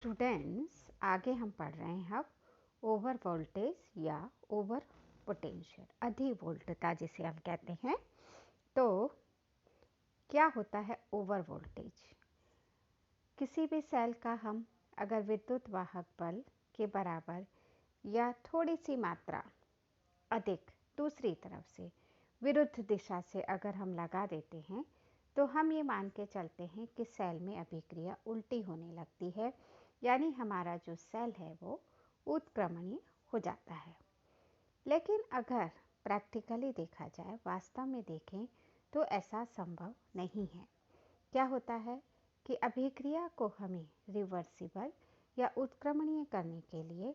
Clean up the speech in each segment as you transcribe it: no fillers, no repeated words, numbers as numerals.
Students, आगे हम पढ़ रहे हैं अब ओवर वोल्टेज या ओवर पोटेंशियल, अधिक वोल्टता जिसे हम कहते हैं। तो क्या होता है ओवर वोल्टेज? किसी भी सेल का हम अगर विद्युत वाहक बल के बराबर या थोड़ी सी मात्रा अधिक दूसरी तरफ से विरुद्ध दिशा से अगर हम लगा देते हैं तो हम ये मान के चलते हैं कि सेल में अभिक्रिया उल्टी होने लगती है, यानी हमारा जो सेल है वो उत्क्रमणीय हो जाता है। लेकिन अगर प्रैक्टिकली देखा जाए, वास्तव में देखें तो ऐसा संभव नहीं है। क्या होता है कि अभिक्रिया को हमें रिवर्सिबल या उत्क्रमणीय करने के लिए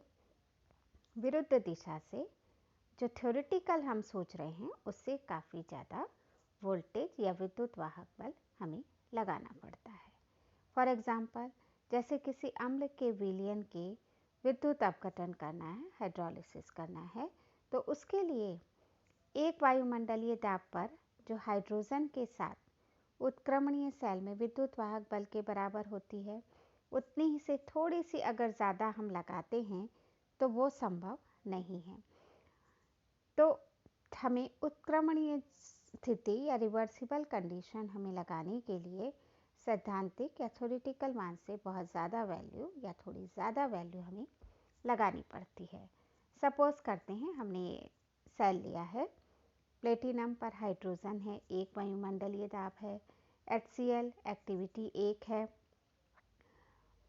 विरुद्ध दिशा से जो थ्योरेटिकल हम सोच रहे हैं उससे काफ़ी ज़्यादा वोल्टेज या विद्युत वाहक बल हमें लगाना पड़ता है। फॉर एग्जाम्पल, जैसे किसी अम्ल के विलयन के विद्युत अपघटन करना है, हाइड्रोलिसिस करना है, तो उसके लिए एक वायुमंडलीय दाब पर जो हाइड्रोजन के साथ उत्क्रमणीय सेल में विद्युत वाहक बल के बराबर होती है, उतनी ही से थोड़ी सी अगर ज़्यादा हम लगाते हैं तो वो संभव नहीं है। तो हमें उत्क्रमणीय स्थिति या रिवर्सिबल कंडीशन हमें लगाने के लिए सैद्धांतिक या थ्योरेटिकल मान से बहुत ज़्यादा वैल्यू या थोड़ी ज़्यादा वैल्यू हमें लगानी पड़ती है। सपोज करते हैं हमने ये सेल लिया है, प्लेटिनम पर हाइड्रोजन है, एक वायुमंडलीय दाब है, HCl एक्टिविटी 1 है,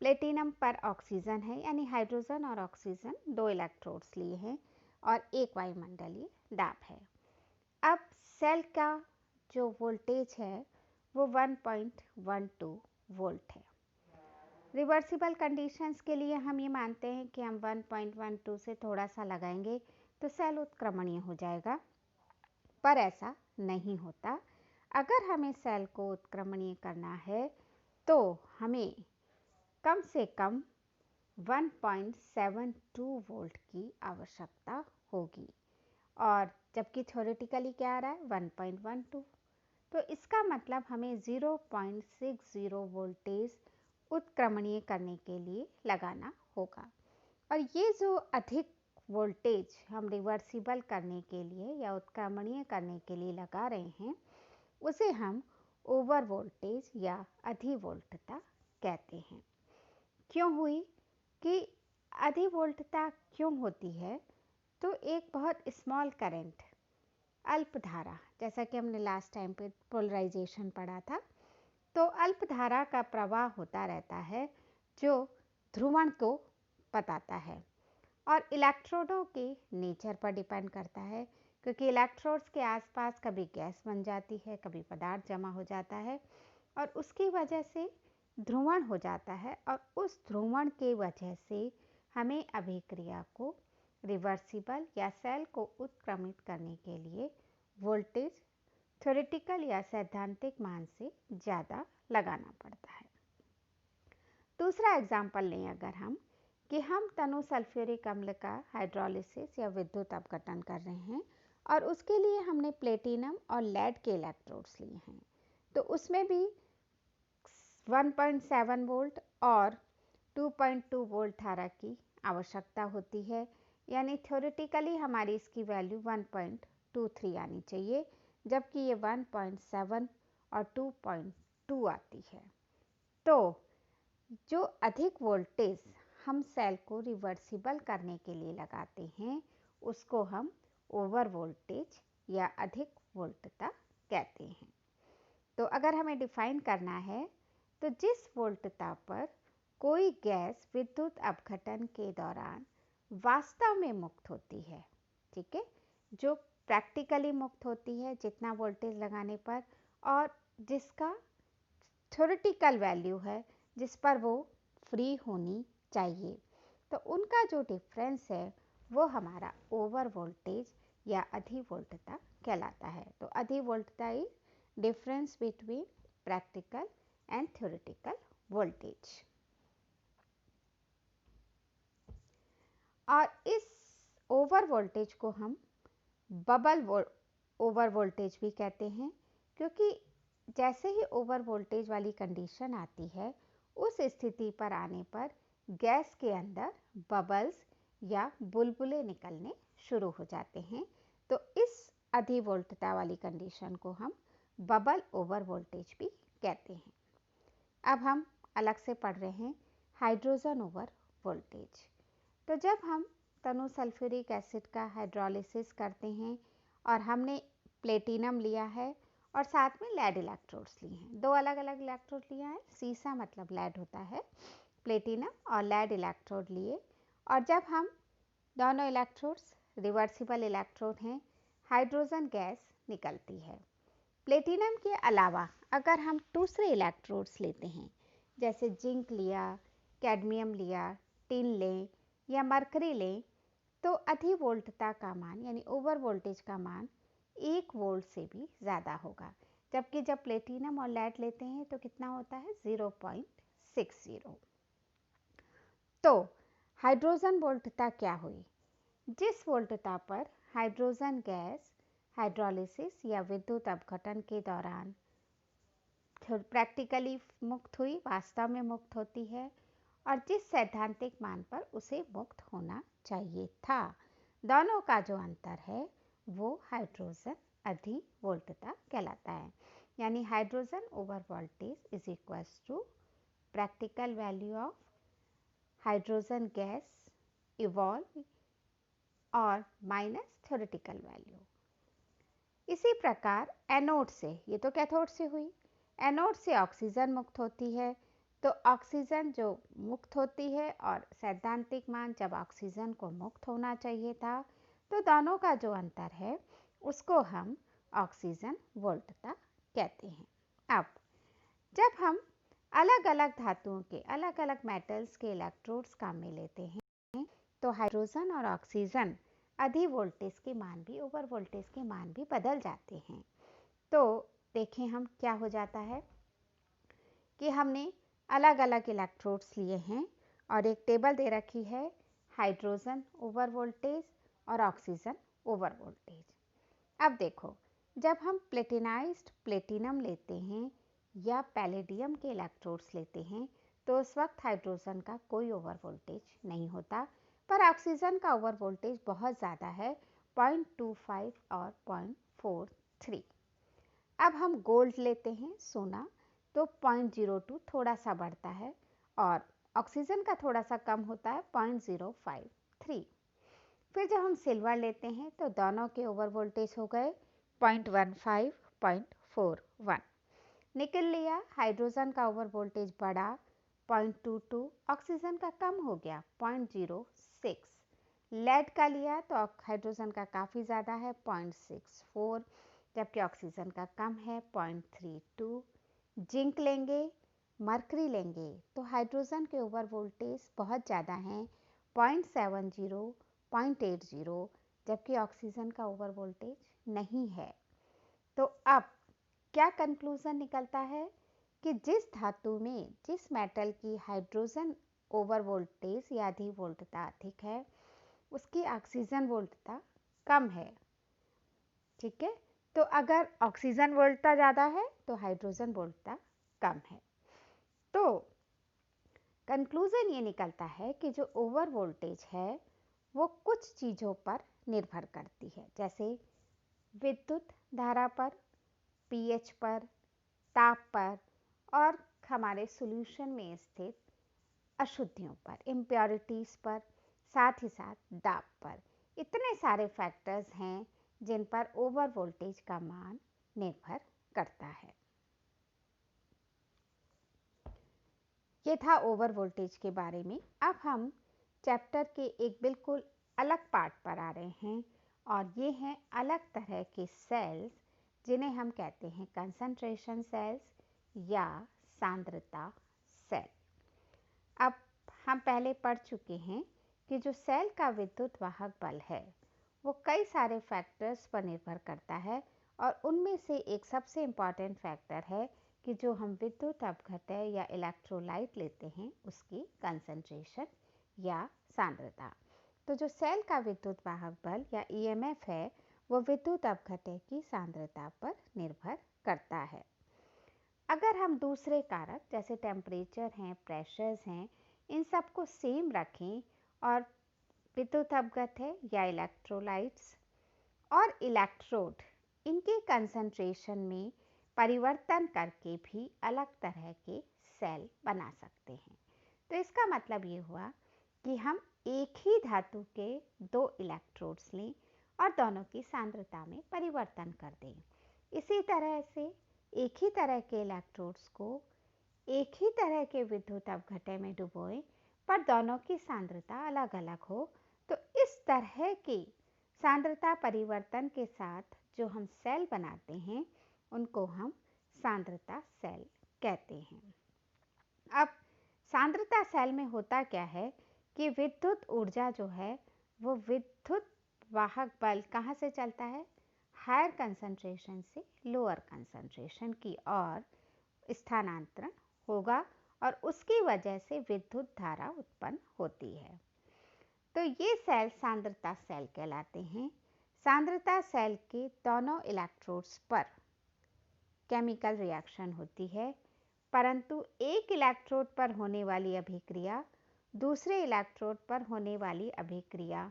प्लेटिनम पर ऑक्सीजन है, यानी हाइड्रोजन और ऑक्सीजन 2 इलेक्ट्रोड्स लिए हैं और एक वायुमंडलीय दाब है। अब सेल का जो वोल्टेज है वो 1.12 वोल्ट है। रिवर्सिबल कंडीशंस के लिए हम ये मानते हैं कि हम 1.12 से थोड़ा सा लगाएंगे तो सेल उत्क्रमणीय हो जाएगा, पर ऐसा नहीं होता। अगर हमें सेल को उत्क्रमणीय करना है तो हमें कम से कम 1.72 वोल्ट की आवश्यकता होगी, और जबकि थ्योरेटिकली क्या आ रहा है 1.12, तो इसका मतलब हमें 0.60 वोल्टेज उत्क्रमणीय करने के लिए लगाना होगा। और ये जो अधिक वोल्टेज हम रिवर्सिबल करने के लिए या उत्क्रमणीय करने के लिए लगा रहे हैं उसे हम ओवर वोल्टेज या अधिवोल्टता कहते हैं। क्यों हुई कि अधिवोल्टता क्यों होती है? तो एक बहुत स्मॉल करंट, अल्प धारा, जैसा कि हमने लास्ट टाइम पे पोलराइजेशन पढ़ा था, तो अल्प धारा का प्रवाह होता रहता है जो ध्रुवण को बताता है और इलेक्ट्रोडों के नेचर पर डिपेंड करता है, क्योंकि इलेक्ट्रोड्स के आसपास कभी गैस बन जाती है, कभी पदार्थ जमा हो जाता है और उसकी वजह से ध्रुवण हो जाता है, और उस ध्रुवण के वजह से हमें अभिक्रिया को रिवर्सिबल या सेल को उत्क्रमित करने के लिए वोल्टेज थ्योरेटिकल या सैद्धांतिक मान से ज़्यादा लगाना पड़ता है। दूसरा एग्जाम्पल लें अगर हम, कि हम तनु सल्फ्यूरिक अम्ल का हाइड्रोलिसिस या विद्युत अपघटन कर रहे हैं और उसके लिए हमने प्लेटिनम और लेड के इलेक्ट्रोड्स लिए हैं, तो उसमें भी 1.7 वोल्ट और 2.2 वोल्ट धारा की आवश्यकता होती है, यानी थ्योरेटिकली हमारी इसकी वैल्यू 1.23 आनी चाहिए, जबकि ये 1.7 और 2.2 आती है। तो जो अधिक वोल्टेज हम सेल को रिवर्सिबल करने के लिए लगाते हैं उसको हम ओवर वोल्टेज या अधिक वोल्टता कहते हैं। तो अगर हमें डिफाइन करना है तो जिस वोल्टता पर कोई गैस विद्युत अपघटन के दौरान वास्तव में मुक्त होती है, ठीक है, जो प्रैक्टिकली मुक्त होती है जितना वोल्टेज लगाने पर, और जिसका थ्योरेटिकल वैल्यू है जिस पर वो फ्री होनी चाहिए, तो उनका जो डिफरेंस है वो हमारा ओवर वोल्टेज या अधिवोल्टता कहलाता है। तो अधिवोल्टता is difference between practical and theoretical voltage. और इस ओवर वोल्टेज को हम बबल ओवर वोल्टेज भी कहते हैं, क्योंकि जैसे ही ओवर वोल्टेज वाली कंडीशन आती है उस स्थिति पर आने पर गैस के अंदर बबल्स या बुलबुले निकलने शुरू हो जाते हैं। तो इस अधिवोल्टता वाली कंडीशन को हम बबल ओवर वोल्टेज भी कहते हैं। अब हम अलग से पढ़ रहे हैं हाइड्रोजन ओवर वोल्टेज। तो जब हम तनु सल्फ्यूरिक एसिड का हाइड्रोलिसिस करते हैं और हमने प्लेटिनम लिया है और साथ में लेड इलेक्ट्रोड्स लिए हैं, दो अलग अलग इलेक्ट्रोड लिया है, सीसा मतलब लेड होता है, प्लेटिनम और लेड इलेक्ट्रोड लिए, और जब हम दोनों इलेक्ट्रोड्स रिवर्सिबल इलेक्ट्रोड हैं, हाइड्रोजन गैस निकलती है। प्लेटिनम के अलावा अगर हम दूसरे इलेक्ट्रोड्स लेते हैं, जैसे जिंक लिया, कैडमियम लिया, टिन लें या मरकरी लें, तो अधिवोल्टता का मान यानी ओवर वोल्टेज का मान 1 वोल्ट से भी ज़्यादा होगा। जबकि जब प्लेटिनम और लेड लेते हैं तो कितना होता है 0.60। तो हाइड्रोजन वोल्टता क्या हुई? जिस वोल्टता पर हाइड्रोजन गैस हाइड्रोलिसिस या विद्युत अपघटन के दौरान प्रैक्टिकली मुक्त हुई, वास्तव में मुक्त होती है, और जिस सैद्धांतिक मान पर उसे मुक्त होना चाहिए था, दोनों का जो अंतर है वो हाइड्रोजन अधिवोल्टता कहलाता है। यानी hydrogen over voltage is equals to practical value of hydrogen gas evolve और माइनस थ्योरेटिकल वैल्यू। इसी प्रकार एनोड से, ये तो कैथोड से हुई, एनोड से ऑक्सीजन मुक्त होती है। तो ऑक्सीजन जो मुक्त होती है और सैद्धांतिक मान जब ऑक्सीजन को मुक्त होना चाहिए था, तो दोनों का जो अंतर है उसको हम ऑक्सीजन वोल्टता कहते हैं। अब जब हम अलग अलग धातुओं के, अलग अलग मेटल्स के इलेक्ट्रोड्स काम में लेते हैं, तो हाइड्रोजन और ऑक्सीजन अधि वोल्टेज के मान भी, ओवर वोल्टेज के मान भी बदल जाते हैं। तो देखें हम क्या हो जाता है कि हमने अलग अलग इलेक्ट्रोड्स लिए हैं और एक टेबल दे रखी है हाइड्रोजन ओवर वोल्टेज और ऑक्सीजन ओवर वोल्टेज। अब देखो, जब हम प्लेटिनाइज्ड प्लेटिनम लेते हैं या पैलेडियम के इलेक्ट्रोड्स लेते हैं, तो उस वक्त हाइड्रोजन का कोई ओवर वोल्टेज नहीं होता, पर ऑक्सीजन का ओवर वोल्टेज बहुत ज़्यादा है, 0.25 और 0.43। अब हम गोल्ड लेते हैं, सोना, तो 0.02 थोड़ा सा बढ़ता है और ऑक्सीजन का थोड़ा सा कम होता है, 0.053। फिर जब हम सिल्वर लेते हैं तो दोनों के ओवर वोल्टेज हो गए 0.15, 0.41। निकल लिया, हाइड्रोजन का ओवर वोल्टेज बढ़ा 0.22, ऑक्सीजन का कम हो गया 0.06। लेड का लिया तो हाइड्रोजन का काफ़ी ज़्यादा है 0.64, जबकि ऑक्सीजन का कम है 0.32। जिंक लेंगे, मरकरी लेंगे, तो हाइड्रोजन के ओवर वोल्टेज बहुत ज़्यादा हैं 0.70, 0.80, जबकि ऑक्सीजन का ओवर वोल्टेज नहीं है। तो अब क्या कंक्लूजन निकलता है कि जिस धातु में, जिस मेटल की हाइड्रोजन ओवर वोल्टेज या अधि वोल्टता अधिक है, उसकी ऑक्सीजन वोल्टता कम है। ठीक है, तो अगर ऑक्सीजन वोल्टता ज़्यादा है तो हाइड्रोजन वोल्टता कम है। तो कंक्लूजन ये निकलता है कि जो ओवर वोल्टेज है वो कुछ चीज़ों पर निर्भर करती है, जैसे विद्युत धारा पर, पीएच पर, ताप पर, और हमारे सॉल्यूशन में स्थित अशुद्धियों पर, इम्प्योरिटीज़ पर, साथ ही साथ दाब पर। इतने सारे फैक्टर्स हैं जिन पर ओवर वोल्टेज का मान निर्भर करता है। ये था ओवर वोल्टेज के बारे में। अब हम चैप्टर के एक बिल्कुल अलग पार्ट पर आ रहे हैं और ये हैं अलग तरह के सेल्स, जिन्हें हम कहते हैं कंसंट्रेशन सेल्स या सांद्रता सेल। अब हम पहले पढ़ चुके हैं कि जो सेल का विद्युत वाहक बल है वो कई सारे फैक्टर्स पर निर्भर करता है, और उनमें से एक सबसे इम्पॉर्टेंट फैक्टर है कि जो हम विद्युत अपघटय या इलेक्ट्रोलाइट लेते हैं उसकी कंसंट्रेशन या सांद्रता। तो जो सेल का विद्युत वाहक बल या ईएमएफ है वो विद्युत अपघटय की सांद्रता पर निर्भर करता है। अगर हम दूसरे कारक जैसे टेम्परेचर हैं, प्रेशर्स हैं, इन सबको सेम रखें और विद्युत अपघट है या इलेक्ट्रोलाइट्स और इलेक्ट्रोड, इनके कंसंट्रेशन में परिवर्तन करके भी अलग तरह के सेल बना सकते हैं। तो इसका मतलब ये हुआ कि हम एक ही धातु के दो इलेक्ट्रोड्स लें और दोनों की सांद्रता में परिवर्तन कर दें। इसी तरह से एक ही तरह के इलेक्ट्रोड्स को एक ही तरह के विद्युत अपघटय में डुबोएं, पर दोनों की सांद्रता अलग अलग हो। तो इस तरह के सांद्रता परिवर्तन के साथ जो हम सेल बनाते हैं उनको हम सांद्रता सेल कहते हैं। अब सांद्रता सेल में होता क्या है कि विद्युत ऊर्जा जो है वो विद्युत वाहक बल कहाँ से चलता है, हायर कंसंट्रेशन से लोअर कंसंट्रेशन की ओर स्थानांतरण होगा और उसकी वजह से विद्युत धारा उत्पन्न होती है। तो ये सेल सांद्रता सेल कहलाते हैं। सांद्रता सेल के दोनों इलेक्ट्रोड्स पर केमिकल रिएक्शन होती है, परंतु एक इलेक्ट्रोड पर होने वाली अभिक्रिया दूसरे इलेक्ट्रोड पर होने वाली अभिक्रिया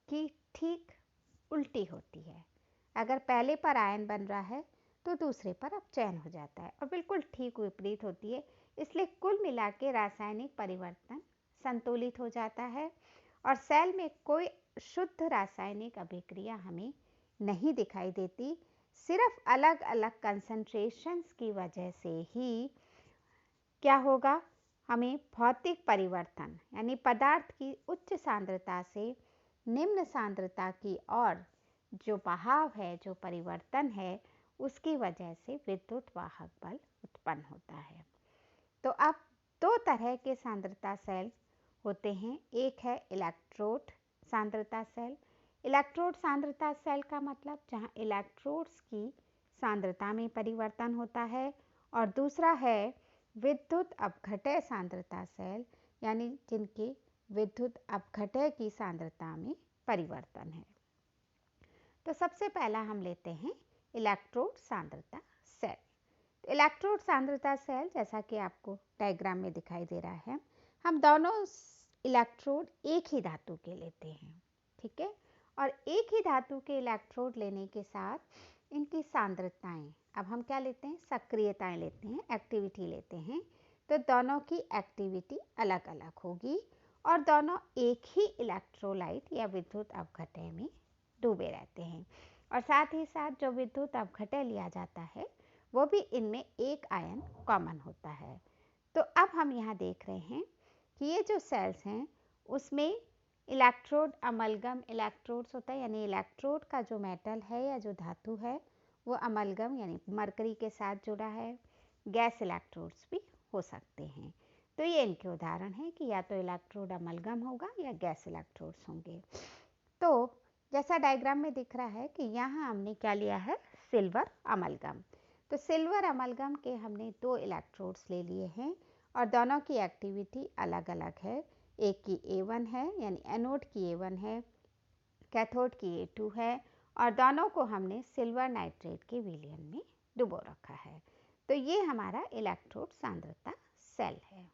की ठीक उल्टी होती है। अगर पहले पर आयन बन रहा है तो दूसरे पर अपचयन हो जाता है और बिल्कुल ठीक विपरीत होती है। इसलिए कुल मिला के रासायनिक परिवर्तन संतुलित हो जाता है और सेल में कोई शुद्ध रासायनिक अभिक्रिया हमें नहीं दिखाई देती। सिर्फ अलग अलग कंसंट्रेशंस की वजह से ही क्या होगा, हमें भौतिक परिवर्तन यानी पदार्थ की उच्च सांद्रता से निम्न सांद्रता की ओर जो बहाव है, जो परिवर्तन है, उसकी वजह से विद्युत वाहक बल उत्पन्न होता है। तो अब दो तरह के सांद्रता सेल होते हैं। एक है इलेक्ट्रोड सांद्रता सेल। इलेक्ट्रोड सांद्रता सेल का मतलब जहां इलेक्ट्रोड्स की सांद्रता में परिवर्तन होता है, और दूसरा है विद्युत अपघटय सांद्रता सेल, यानी जिनके विद्युत अपघटय की सांद्रता में परिवर्तन है। तो सबसे पहला हम लेते हैं इलेक्ट्रोड सांद्रता सेल। तो इलेक्ट्रोड सांद्रता सेल जैसा कि आपको डायग्राम में दिखाई दे रहा है, हम दोनों इलेक्ट्रोड एक ही धातु के लेते हैं, ठीक है। और एक ही धातु के इलेक्ट्रोड लेने के साथ इनकी सांद्रताएं, अब हम क्या लेते हैं, सक्रियताएं लेते हैं, एक्टिविटी लेते हैं। तो दोनों की एक्टिविटी अलग अलग होगी और दोनों एक ही इलेक्ट्रोलाइट या विद्युत अपघटय में डूबे रहते हैं। और साथ ही साथ जो विद्युत अपघटय लिया जाता है वो भी इनमें एक आयन कॉमन होता है। तो अब हम यहाँ देख रहे हैं कि ये जो सेल्स हैं उसमें इलेक्ट्रोड अमलगम इलेक्ट्रोड्स होता है, यानी इलेक्ट्रोड का जो मेटल है या जो धातु है वो अमलगम यानी मरकरी के साथ जुड़ा है। गैस इलेक्ट्रोड्स भी हो सकते हैं। तो ये इनके उदाहरण हैं कि या तो इलेक्ट्रोड अमलगम होगा या गैस इलेक्ट्रोड्स होंगे। तो जैसा डायग्राम में दिख रहा है कि यहाँ हमने क्या लिया है, सिल्वर अमलगम। तो सिल्वर अमलगम के हमने दो इलेक्ट्रोड्स ले लिए हैं और दोनों की एक्टिविटी अलग अलग है। एक की A1 है यानी एनोड की A1 है, कैथोड की A2 है और दोनों को हमने सिल्वर नाइट्रेट के विलयन में डुबो रखा है। तो ये हमारा इलेक्ट्रोड सांद्रता सेल है।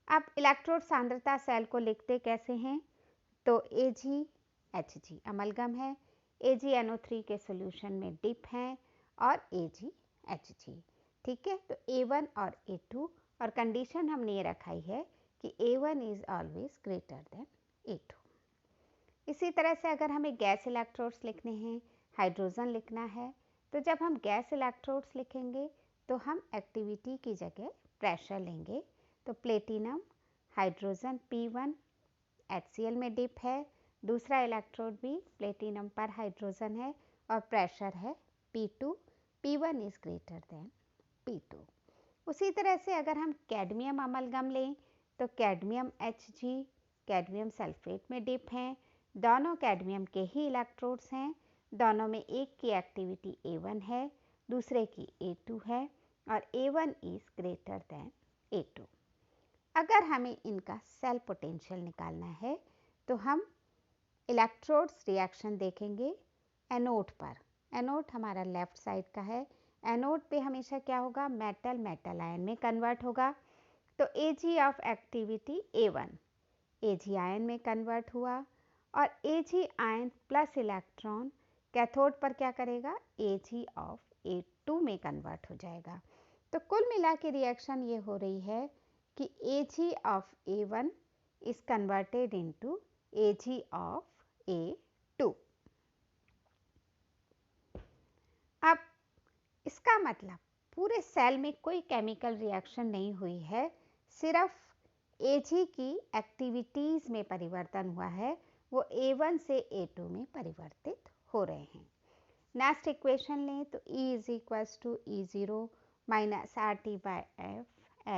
अब इलेक्ट्रोड सांद्रता सेल को लिखते कैसे हैं, तो AgHg अमलगम है, AgNO3 के सॉल्यूशन में डिप हैं और AgHg, ठीक है। तो A1 और A2 और कंडीशन हमने ये रखाई है कि A1 is always greater than A2। इसी तरह से अगर हमें गैस इलेक्ट्रोड्स लिखने हैं, हाइड्रोजन लिखना है, तो जब हम गैस इलेक्ट्रोड्स लिखेंगे तो हम एक्टिविटी की जगह प्रेशर लेंगे। तो प्लेटिनम हाइड्रोजन P1 HCl में डिप है, दूसरा इलेक्ट्रोड भी प्लेटिनम पर हाइड्रोजन है और प्रेशर है P2, P1 is greater than P2। उसी तरह से अगर हम कैडमियम अमलगम लें तो कैडमियम Hg कैडमियम सल्फेट में डिप हैं, दोनों कैडमियम के ही इलेक्ट्रोड्स हैं, दोनों में एक की एक्टिविटी A1 है, दूसरे की A2 है और A1 is greater than A2। अगर हमें इनका सेल पोटेंशियल निकालना है तो हम इलेक्ट्रोड्स रिएक्शन देखेंगे एनोड पर। एनोड हमारा लेफ्ट साइड का है। एनोड पे हमेशा क्या होगा, मेटल मेटल आयन में कन्वर्ट होगा। तो Ag of activity A1 Ag ion में कन्वर्ट हुआ और Ag ion plus electron cathode पर क्या करेगा, Ag ऑफ A2 में कन्वर्ट हो जाएगा। तो कुल मिला के रिएक्शन ये हो रही है कि Ag of A1 is converted into Ag of A2। अब इसका मतलब पूरे सेल में कोई केमिकल रिएक्शन नहीं हुई है, सिर्फ Ag की एक्टिविटीज में परिवर्तन हुआ है, वो A1 से A2 में परिवर्तित हो रहे हैं। नेक्स्ट इक्वेशन लें तो E is equals to E0 minus RT by F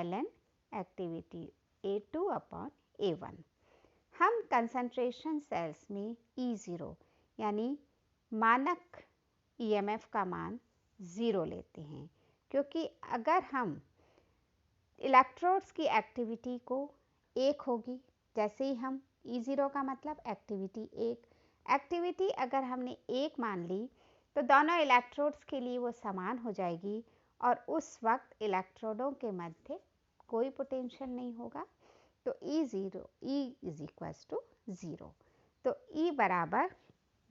ln activity A2 upon A1। हम कंसंट्रेशन सेल्स में E0 यानी मानक EMF का मान 0 लेते हैं, क्योंकि अगर हम इलेक्ट्रोड्स की एक्टिविटी को 1 होगी, जैसे ही हम E0 का मतलब एक्टिविटी 1, एक्टिविटी अगर हमने 1 मान ली तो दोनों इलेक्ट्रोड्स के लिए वो समान हो जाएगी और उस वक्त इलेक्ट्रोडों के मध्य कोई पोटेंशियल नहीं होगा। तो E0 E is equals to 0। तो E बराबर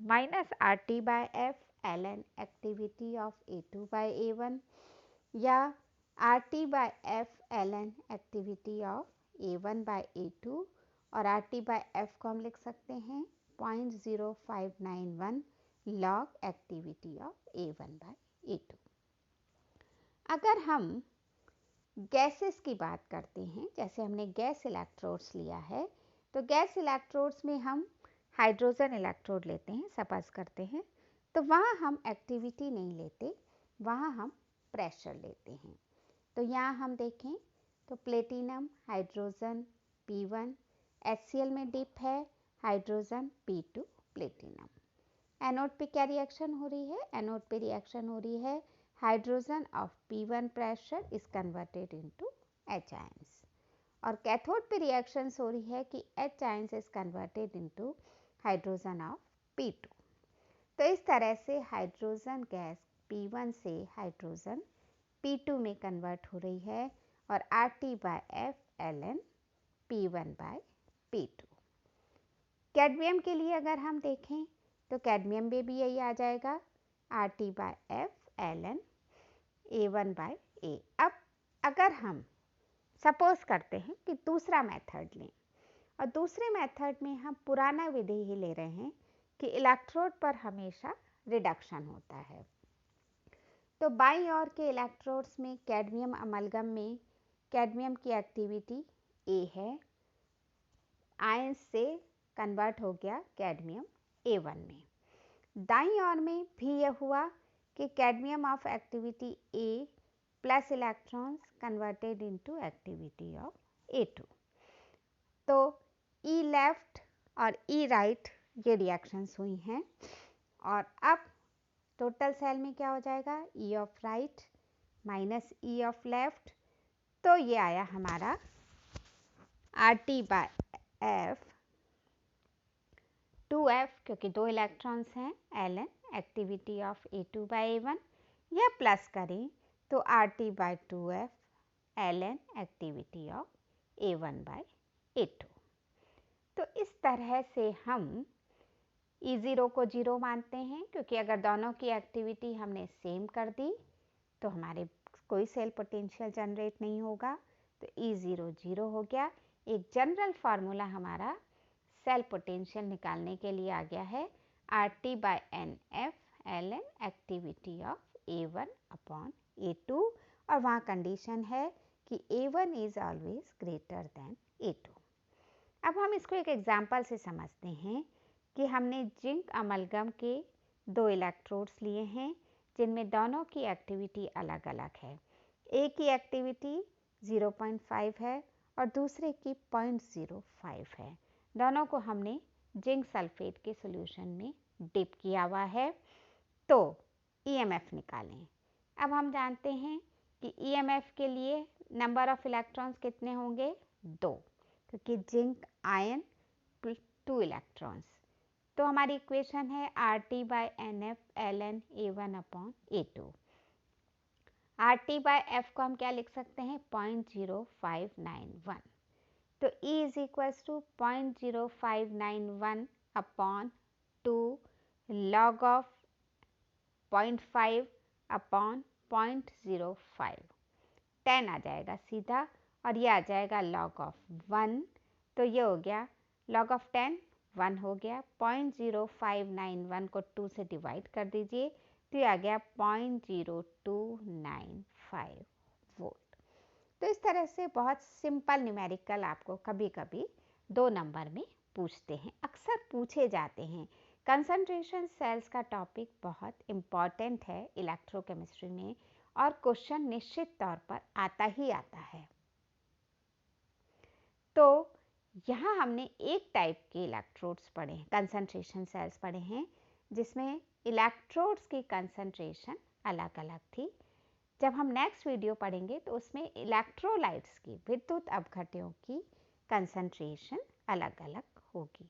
minus RT by F ln activity of A2 by A1 या RT by F ln activity of A1 by A2 और RT बाय F को हम लिख सकते हैं 0.0591 log activity of A1 by A2। अगर हम गैसेस की बात करते हैं, जैसे हमने गैस इलेक्ट्रोड्स लिया है, तो गैस इलेक्ट्रोड्स में हम हाइड्रोजन इलेक्ट्रोड लेते हैं, सपोज करते हैं, तो वहाँ हम एक्टिविटी नहीं लेते, वहाँ हम प्रेशर लेते हैं। तो यहाँ हम देखें तो प्लेटिनम हाइड्रोजन P1 HCl में डिप है, हाइड्रोजन P2 प्लेटिनम। एनोड पे क्या रिएक्शन हो रही है, एनोड पे रिएक्शन हो रही है hydrogen of P1 pressure is converted into H ions, और कैथोड पे रिएक्शंस हो रही है कि H ions is converted into hydrogen of P2। तो इस तरह से हाइड्रोजन गैस P1 से हाइड्रोजन P2 में कन्वर्ट हो रही है और RT by F ln P1 by P2। Cadmium के लिए अगर हम देखें तो कैडमियम में भी यही आ जाएगा RT by F ln A1 by A। अब अगर हम सपोज करते हैं कि दूसरा मेथड लें और दूसरे मेथड में हम पुराना विधि ही ले रहे हैं कि इलेक्ट्रोड पर हमेशा रिडक्शन होता है, तो बाईं ओर के इलेक्ट्रोड्स में कैडमियम अमलगम में कैडमियम की एक्टिविटी A है, आयंस से कन्वर्ट हो गया कैडमियम A1 में। दाईं ओर में भी यह हुआ कि cadmium of activity A plus electrons converted into activity of A2। तो E लेफ्ट और E राइट ये रिएक्शंस हुई हैं, और अब टोटल सेल में क्या हो जाएगा, E of right minus E of left, तो ये आया हमारा RT बाय F 2F, क्योंकि 2 इलेक्ट्रॉन्स हैं, ln activity of A2 by A1, या प्लस करें तो RT by 2F ln activity of A1 by A2। तो इस तरह से हम E0 को 0 मानते हैं, क्योंकि अगर दोनों की एक्टिविटी हमने सेम कर दी तो हमारे कोई सेल पोटेंशियल जनरेट नहीं होगा, तो E0 0 हो गया। एक जनरल फार्मूला हमारा सेल पोटेंशियल निकालने के लिए आ गया है RT by NF ln activity of A1 upon A2, और वहाँ कंडीशन है कि A1 is always greater than A2। अब हम इसको एक एग्जाम्पल से समझते हैं कि हमने जिंक अमलगम के 2 इलेक्ट्रोड्स लिए हैं जिनमें दोनों की एक्टिविटी अलग अलग है। एक की एक्टिविटी 0.5 है और दूसरे की 0.05 है। दोनों को हमने जिंक सल्फेट के सॉल्यूशन में डिप किया हुआ है। तो EMF निकालें। अब हम जानते हैं कि EMF के लिए नंबर ऑफ इलेक्ट्रॉन्स कितने होंगे, 2, क्योंकि जिंक आयन 2 इलेक्ट्रॉन्स। तो हमारी इक्वेशन है RT by NF ln A1 upon A2। RT/F को हम क्या लिख सकते हैं 0.0591। तो E is equals to 0.0591 upon 2 log of 0.5 अपॉन 0.05, 10 आ जाएगा सीधा, और ये आ जाएगा log ऑफ 1। तो ये हो गया log ऑफ 10 1 हो गया, 0.0591 को 2 से डिवाइड कर दीजिए, तो ये आ गया 0.0295 वोल्ट। तो इस तरह से बहुत सिंपल न्यूमेरिकल आपको कभी कभी 2 नंबर में पूछते हैं, अक्सर पूछे जाते हैं। कंसंट्रेशन सेल्स का टॉपिक बहुत इम्पॉर्टेंट है इलेक्ट्रोकेमिस्ट्री में, और क्वेश्चन निश्चित तौर पर आता ही आता है। तो यहाँ हमने एक टाइप के इलेक्ट्रोड्स पढ़े हैं, कंसंट्रेशन सेल्स पढ़े हैं, जिसमें इलेक्ट्रोड्स की कंसंट्रेशन अलग अलग थी। जब हम नेक्स्ट वीडियो पढ़ेंगे तो उसमें इलेक्ट्रोलाइट्स की, विद्युत अपघट्यों की कंसंट्रेशन अलग अलग होगी।